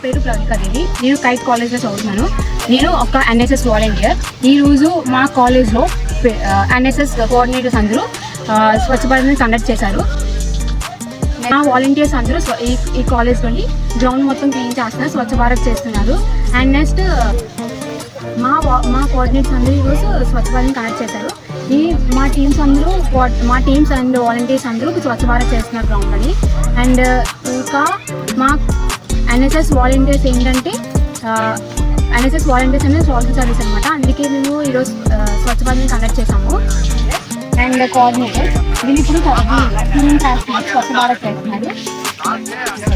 పేరు ప్రవీణదేవి. నేను కైట్ కాలేజ్లో చదువుతున్నాను. నేను ఒక ఎన్ఎస్ఎస్ వాలంటీర్. ఈరోజు మా కాలేజ్లో ఎన్ఎస్ఎస్ కోఆర్డినేటర్స్ అందరూ స్వచ్ఛ భారత్ని కండక్ట్ చేశారు. మా వాలంటీర్స్ అందరూ ఈ కాలేజ్లోని గ్రౌండ్ మొత్తం క్లీన్ చేస్తున్నారు, స్వచ్ఛ భారత్ చేస్తున్నారు. అండ్ నెక్స్ట్ మా కోఆర్డినేటర్స్ అందరూ ఈరోజు స్వచ్ఛ భారత్ని కండక్ట్ చేశారు. మా టీమ్స్ అండ్ వాలంటీర్స్ అందరూ స్వచ్ఛ భారత్ చేస్తున్నారు గ్రౌండ్ని. అండ్ ఇంకా మా ఎన్ఎస్ఎస్ వాలంటీర్స్ ఏంటంటే ఎన్ఎస్ఎస్ వాలంటీర్స్ అనేది సోషల్ సర్వీస్ అనమాట. అందుకే మేము ఈరోజు స్వచ్ఛ భారత్ని కండక్ట్ చేసాము. అండ్ కోఆర్డినేటర్ వీళ్ళు ఇప్పుడు క్లీన్ చేస్తున్నారు, స్వచ్ఛ భారత్ చేస్తున్నారు.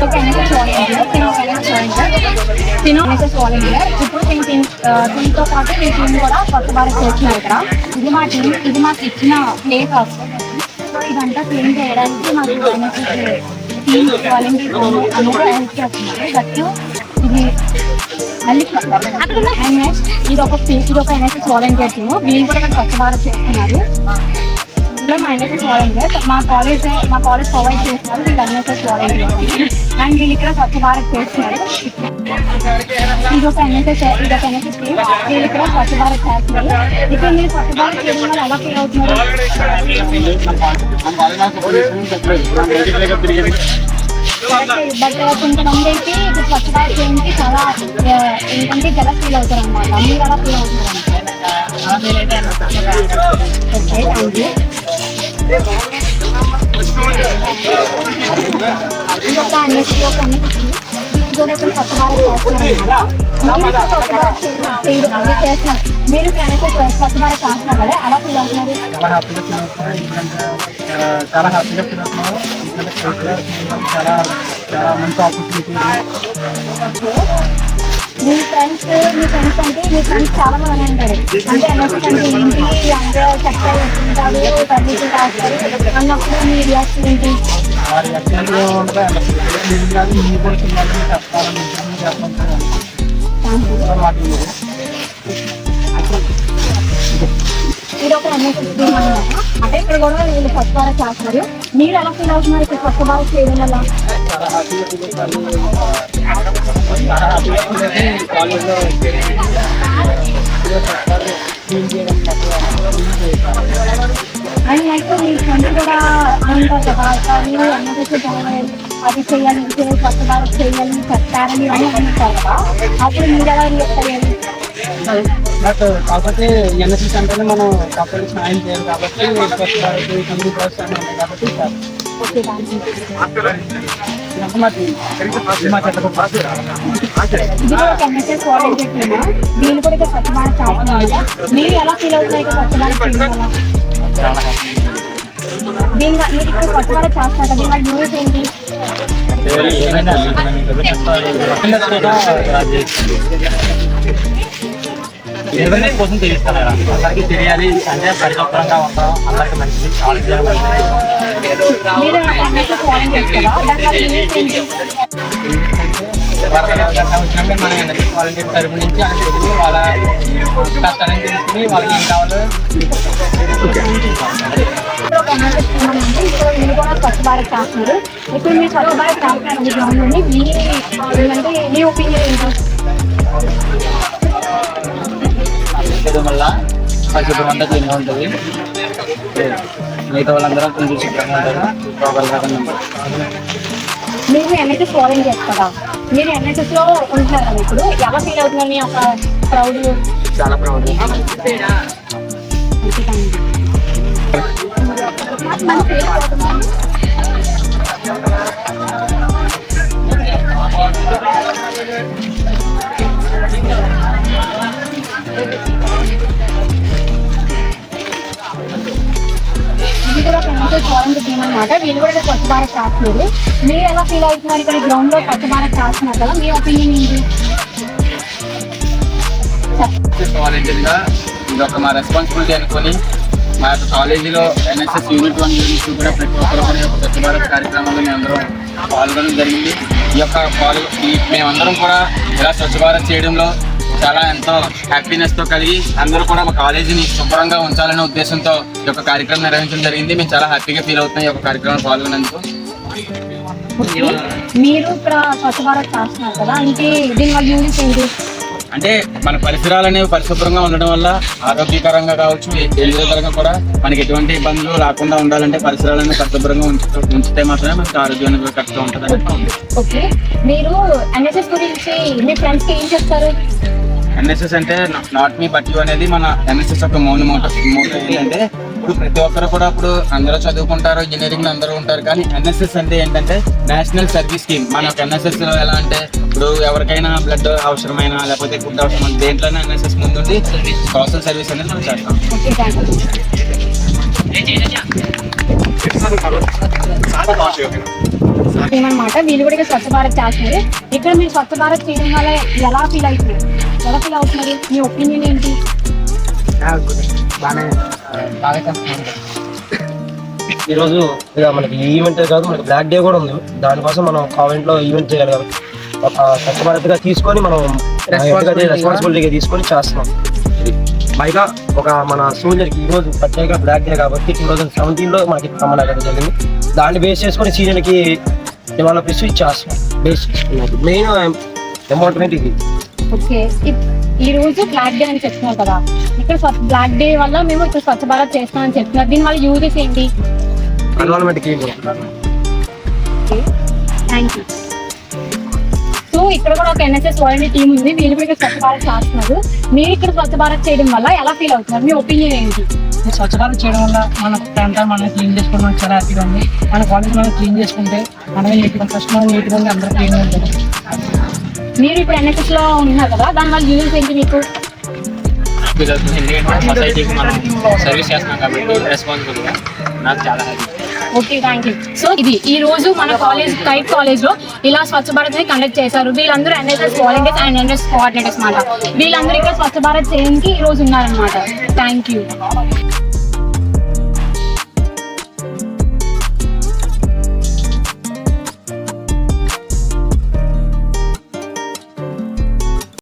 ఒక ఎన్ఎస్ఎస్ వాలంటీర్ ఎన్ఎస్ఎస్ వాలంటీర్ ఇప్పుడు దీంతో పాటు మీ టీం కూడా స్వచ్ఛ భారత్ చేస్తున్నారు. ఇక్కడ ఇది మాకు ఇచ్చిన ప్లేస్ వస్తుంది. సో ఇదంతా క్లీన్ చేయడానికి మాకు ఎన్ఎస్ఎస్ టీం వాలంటీర్ అందరూ హెల్ప్ చేస్తున్నారు. దట్టు ఇది అండ్ నెక్స్ట్ ఇది ఒక ఎన్ఎస్ఎస్ వాలంటీర్ టీము. వీళ్ళు కూడా స్వచ్ఛ భారత్ చేస్తున్నారు. మా ఎన్ఎస్ఎస్ వాలంటీర్ మా కాలేజ్ ప్రొవైడ్ చేస్తున్నారు. వీళ్ళు ఎన్ఎస్ఎస్ వాలంటీర్ అండ్ వీళ్ళు ఇక్కడ స్వచ్ఛ భారత్ చేస్తున్నారు. ఇది ఒక ఎన్ఎస్ఎస్ టీమ్. వీళ్ళు ఇక్కడ స్వచ్ఛ భారత్ చేస్తున్నారు. ఇప్పుడు మీరు స్వచ్ఛ భారత్ చేయడం వల్ల ఎలా ఫీల్ అవుతున్నారు? బట్ కొంతమంది అయితే ఇప్పుడు స్వచ్ఛ భారత్ చేయడానికి చాలా ఏంటంటే జల ఫీల్ అవుతారు అనమాట. మీరు ఎలా ఫీల్ అవుతున్నారు? Okay, thank you. ఇంకొక అన్నిటికీ స్వచ్ఛ భారత్ చేస్తున్నారు. మీరు స్వచ్ఛ భారత్ చేస్తున్నారు కదా, ఎలా ఫీల్ అవుతున్నారు? చాలా హ్యాపీగా ఫీల్ అవుతున్నారు. చాలా మంచి ఆపర్చునిటీ. మీ ఫ్రెండ్స్ అంటే మీ ఫ్రెండ్స్ చాలా మంది ఉంటారు. అంటే ఎన్ఎస్ఎస్ అంటే ఏంటి, అంటే చక్కగా వేసుకుంటారు, సర్వీసులు రాస్తారు అన్నప్పుడు మీ రియాక్షన్ ఏంటి? ఇది ఒక ఎన్ఎస్ఎస్ టీమ్ అన్నమాట. అంటే ఇక్కడ కూడా వీళ్ళు స్వచ్ఛ భారత్ చేస్తున్నారు. మీరు ఎలా ఫీల్ అవుతున్నారు ఇక్కడ స్వచ్ఛ భారత్ చేయడం వల్ల? కాలేజ్లో అండ్ నెక్స్ట్ మీ ఫ్రెండ్స్ కూడా అంటారు కదా, మీరు ఎన్ఎస్ఎస్ అది చేయాలి, స్వచ్ఛ భారత్ చేయాలి, చెప్తారని అని అంటారు కదా, అప్పుడు మీరు ఎలా రియాక్ట్ అయ్యారు? బట్ కాకపోతే ఎన్ఎస్ఎస్ అంటేనే మనం కాకపోతే సాయం చేయాలి కాబట్టి స్వచ్ఛ భారత్ కమ్యూనిటీ ప్రోత్సాహం ఉన్నాయి కాబట్టి ఓకే, థ్యాంక్ యూ. ఇది ఒక ఎన్ఎస్ఎస్ వాలంటీర్ టీమ్. వీళ్ళు కూడా ఇక్కడ స్వచ్ఛ భారత్ చేస్తున్నారు. మీరు ఎలా ఫీల్ అవుతున్నారు ఇక్కడ స్వచ్ఛ భారత్ చేయడం వల్ల? మీరు ఇక్కడ స్వచ్ఛ భారత్ చేస్తున్నారు కదా, దీని వల్ల యూజ్ ఏంటి? అవేర్నెస్ కోసం తెలుస్తారు. అందరికీ తెలియాలి అంటే పరిశుభ్రంగా ఉంటాం, అందరికి మంచిది. వచ్చినప్పుడు మన ఎన్ఎస్ఎస్ వాలంటీర్ తరపు నుంచి అలా తెలిసి వాళ్ళ కష్టాలను తెలుసుకుని వాళ్ళకి ఏం కావాలో మీరు కూడా స్వచ్ఛ భారత్ చేస్తున్నారు. ఇప్పుడు మీరు స్వచ్ఛ భారత్ చేస్తున్నారు గ్రౌండ్లోని మీ ఒపీనియన్ ఏంటి? వల్ల పరిశుభ్రంగా క్లీన్గా ఉంటుంది. మిగతా వాళ్ళందరూ కొంచెం శుభ్రంగా ఉంటారు. మీరు ఎన్ఎస్ఎస్ వాలంటీర్స్ కదా, మీరు ఎన్ఎస్ఎస్ లో ఉంటున్నారు కదా, ఇప్పుడు ఎలా ఫీల్ అవుతున్నారు? మీ ఒక ప్రౌడ్? చాలా ప్రౌడ్. ఇది కూడా ఒక ఎన్ఎస్ఎస్ వాలంటీర్ టీమ్ అనమాట. వీళ్ళు కూడా స్వచ్ఛ భారత్ చేస్తున్నారు. మీరు ఎలా ఫీల్ అవుతున్నారు ఇక్కడ గ్రౌండ్ లో స్వచ్ఛ భారత్ చేస్తున్నారు కదా, మీ ఒపీనియన్ ఏంటి? వాలంటీర్గా ఇది ఒక మా రెస్పాన్సిబిలిటీ అనుకొని మా యొక్క కాలేజీలో ఎన్ఎస్ఎస్ యూనిట్ 1 గురించి కూడా ప్రతి ఒక్కరు కూడా స్వచ్ఛ భారత్ కార్యక్రమంలో మేమందరం పాల్గొనడం జరిగింది. ఈ యొక్క మేమందరం కూడా ఇలా స్వచ్ఛ భారత్ చేయడంలో చాలా ఎంతో హ్యాపీనెస్తో కలిగి అందరూ కూడా మా కాలేజీని శుభ్రంగా ఉంచాలనే ఉద్దేశంతో ఈ యొక్క కార్యక్రమం నిర్వహించడం జరిగింది. మేము చాలా హ్యాపీగా ఫీల్ అవుతున్నాం ఈ యొక్క కార్యక్రమం పాల్గొనేందుకు. మీరు ఇక్కడ స్వచ్ఛ భారత్ చేస్తున్నారు కదా, అంటే దీని వల్ల యూనిట్ ఏంటి? అంటే మన పరిసరాలు అనేవి పరిశుభ్రంగా ఉండడం వల్ల ఆరోగ్యకరంగా కావచ్చు, ఏదైనా కూడా మనకి ఎటువంటి ఇబ్బందులు రాకుండా ఉండాలంటే పరిసరాలను పరిశుభ్రంగా ఉంచితే మాత్రమే మనకి ఆరోగ్యానికి కరెక్ట్గా ఉంటుంది. ఓకే, మీరు ఎన్ఎస్ఎస్ గురించి మీ ఫ్రెండ్స్కి ఏం చెప్తారు? ఎన్ఎస్ఎస్ అంటే నాట్ మీ బట్ యు అనేది మన ఎన్ఎస్ఎస్ యొక్క మౌన మోటో ఏంటంటే, ఇప్పుడు ప్రతి ఒక్కరు కూడా ఇప్పుడు అందరూ చదువుకుంటారు, ఇంజనీరింగ్ అందరూ ఉంటారు, కానీ ఎన్ఎస్ఎస్ అంటే ఏంటంటే నేషనల్ సర్వీస్ స్కీమ్. మన ఎన్ఎస్ఎస్ లో ఎలా అంటే ఇప్పుడు ఎవరికైనా బ్లడ్ అవసరమైన లేకపోతే ఫుడ్ అవసరమైన దేంట్లోనే ఎన్ఎస్ఎస్ ముందుండి సోషల్ సర్వీస్ అనేది మనం చేస్తాం. ఏమన్నమాట, వీళ్ళు కూడా స్వచ్ఛ భారత్ చేస్తున్నారు. ఇక్కడ మీరు స్వచ్ఛ భారత్ చేయడం వల్ల ఎలా ఫీల్ అవుతున్నారు? మీ ఒపీనియన్ ఏంటి? ఈరోజు ఇక మనకి ఈవెంట్ కాదు, మనకి బ్లాక్ డే కూడా ఉంది. దానికోసం మనం కామెంట్ లో ఈవెంట్ చేయాలి కాబట్టి ఒక స్వచ్ఛ భారత్ గా తీసుకొని మనం రెస్పాన్సిబిలిటీగా తీసుకొని చేస్తున్నాం. పైగా ఒక మన సోల్జర్కి ఈరోజు ప్రత్యేక బ్లాక్ డే కాబట్టి 2017 లో మనకి కమన్ అవ్వడం జరిగింది. దాన్ని బేస్ చేసుకొని సీనియర్కి డెవలప్ చేసి ఇచ్చేస్తున్నాం. బేస్ చేసుకున్నాం మెయిన్ అమౌంట్ ఇది. ఓకే, ఈ రోజు బ్లాక్ డే అని చెప్తున్నారు కదా, ఇక్కడ బ్లాక్ డే వల్ల మేము ఇక్కడ స్వచ్ఛ భారత్ చేస్తామని చెప్తున్నారు. దీని వల్ల యూజెస్ ఏంటి? ఎన్విరాన్మెంట్ కి థ్యాంక్ యూ. సో ఇక్కడ కూడా ఒక ఎన్ఎస్ఎస్ వాలంటీర్ టీం ఉంది, వీళ్ళు కూడా ఇక్కడ స్వచ్ఛ భారత్ చేస్తున్నారు. మీరు ఇక్కడ స్వచ్ఛ భారత్ చేయడం వల్ల ఎలా ఫీల్ అవుతున్నారు? మీ ఒపీనియన్ ఏంటి? స్వచ్ఛ భారత్ చేయడం వల్ల మన ప్రాంతాలు మనం క్లీన్ చేసుకోవడం మనకు చాలా హ్యాపీగా ఉంది. మన కాలేజ్ మనం క్లీన్ చేసుకుంటే మనమే నీట్గా ఫస్ట్ మనం నీట్గా ఉంది, అందరూ క్లీన్గా ఉంటుంది. మీరు ఇప్పుడు ఎన్ఎస్ఎస్ లో ఉన్నారు కదా, దాని వల్ల యూజెస్ ఏంటి మీకు? సొసైటీకి మనం సర్వీస్ చేస్తున్నాం కాబట్టి రెస్పాన్సిబుల్గా నాకు చాలా happy. Okay, thank you. So ఇది ఈ రోజు మన కాలేజ్ కైట్ కాలేజ్ లో ఇలా స్వచ్ఛ భారత్ ని కండక్ట్ చేశారు. వీళ్ళందరూ NSS volunteers and NSS coordinators మాట. వీళ్ళందరూ ఇక్కడ స్వచ్ఛ భారత్ చేయడానికి ఈ రోజు ఉన్నారనమాట. Thank you.